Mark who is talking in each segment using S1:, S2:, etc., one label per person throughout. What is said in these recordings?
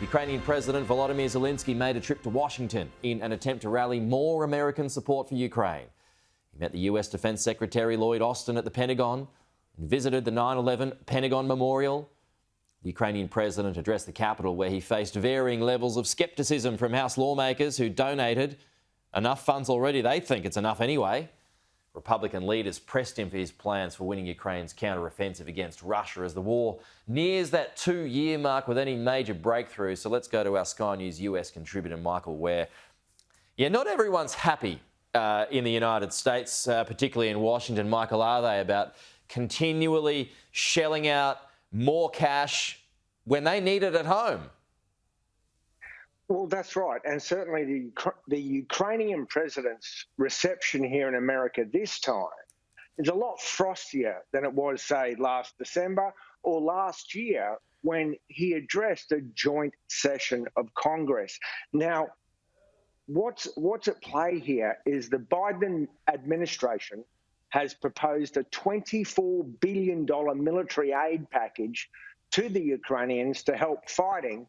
S1: Ukrainian President Volodymyr Zelensky made a trip to Washington in an attempt to rally more American support for Ukraine. He met the US Defense Secretary Lloyd Austin at the Pentagon and visited the 9/11 Pentagon Memorial. The Ukrainian president addressed the Capitol, where he faced varying levels of scepticism from House lawmakers who donated enough funds already. They think it's enough anyway. Republican leaders pressed him for his plans for winning Ukraine's counter-offensive against Russia as the war nears that 2-year mark with any major breakthrough. So let's go to our Sky News US contributor, Michael Ware. Yeah, not everyone's happy in the United States, particularly in Washington, Michael, are they, about continually shelling out more cash when they need it at home?
S2: Well, that's right. And certainly the Ukrainian president's reception here in America this time is a lot frostier than it was, say, last December or last year when he addressed a joint session of Congress. Now, what's at play here is the Biden administration has proposed a $24 billion military aid package to the Ukrainians to help fighting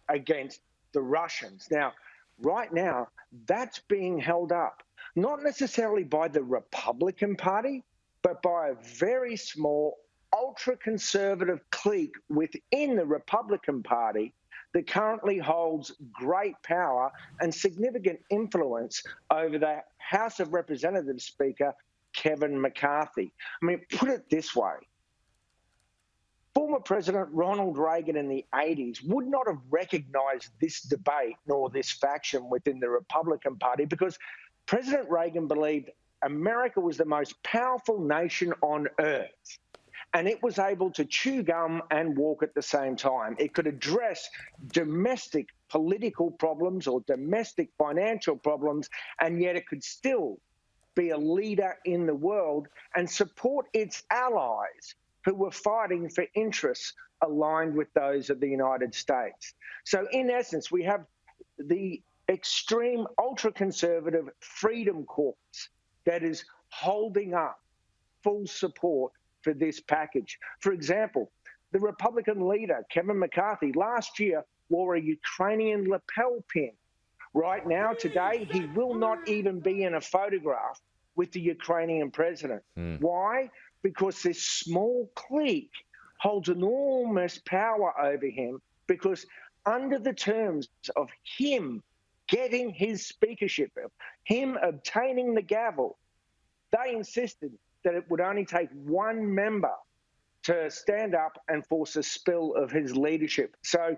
S2: against the Russians. Now, right now, that's being held up, not necessarily by the Republican Party, but by a very small, ultra-conservative clique within the Republican Party that currently holds great power and significant influence over the House of Representatives Speaker, Kevin McCarthy. I mean, put it this way. Former President Ronald Reagan in the 80s would not have recognized this debate nor this faction within the Republican Party because President Reagan believed America was the most powerful nation on earth, and it was able to chew gum and walk at the same time. It could address domestic political problems or domestic financial problems, and yet it could still be a leader in the world and support its allies who were fighting for interests aligned with those of the United States. So in essence, we have the extreme ultra-conservative Freedom Caucus that is holding up full support for this package. For example, the Republican leader, Kevin McCarthy, last year wore a Ukrainian lapel pin. Right now, today, he will not even be in a photograph with the Ukrainian president. Why? Because this small clique holds enormous power over him, because under the terms of him getting his speakership, of him obtaining the gavel, they insisted that it would only take one member to stand up and force a spill of his leadership. So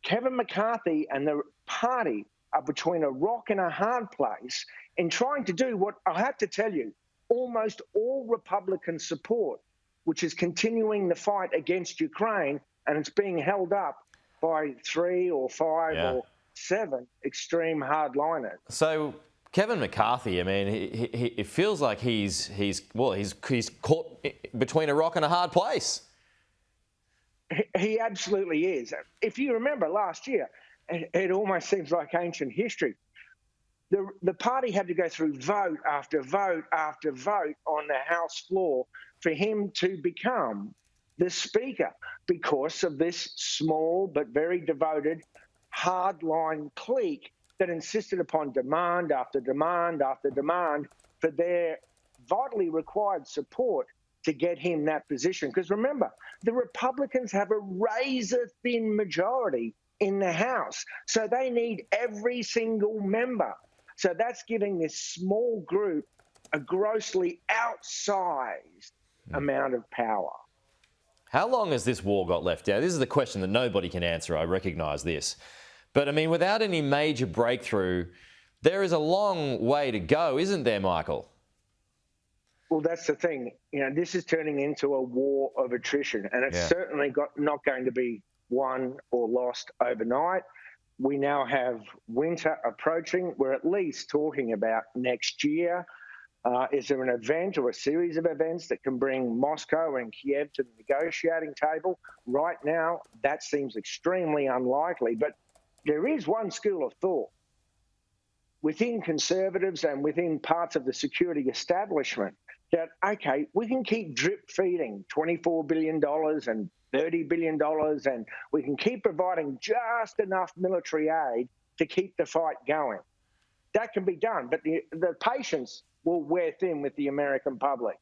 S2: Kevin McCarthy and the party are between a rock and a hard place in trying to do what, I have to tell you, almost all Republican support, which is continuing the fight against Ukraine, and it's being held up by 3 or 5 or 7 extreme hardliners.
S1: So Kevin McCarthy, I mean, it feels like he's caught between a rock and a hard place.
S2: He absolutely is. If you remember last year, it almost seems like ancient history. The party had to go through vote after vote after vote on the House floor for him to become the Speaker because of this small but very devoted hardline clique that insisted upon demand after demand after demand for their vitally required support to get him that position. Because remember, the Republicans have a razor-thin majority in the House, so they need every single member. So that's giving this small group a grossly outsized amount of power.
S1: How long has this war got left out? This is the question that nobody can answer. I recognise this. But, I mean, without any major breakthrough, there is a long way to go, isn't there, Michael?
S2: Well, that's the thing. You know, this is turning into a war of attrition, and it's certainly not going to be won or lost overnight. We now have winter approaching. We're at least talking about next year. Is there an event or a series of events that can bring Moscow and Kiev to the negotiating table? Right now, that seems extremely unlikely. But there is one school of thought within conservatives and within parts of the security establishment that, okay, we can keep drip feeding $24 billion and $30 billion, and we can keep providing just enough military aid to keep the fight going. That can be done, but the patience will wear thin with the American public.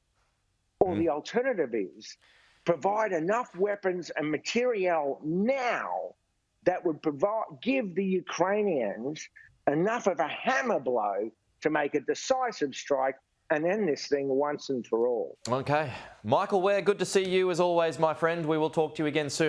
S2: Or the alternative is provide enough weapons and materiel now that would give the Ukrainians enough of a hammer blow to make a decisive strike and end this thing once and for all.
S1: Okay. Michael Ware, good to see you as always, my friend. We will talk to you again soon.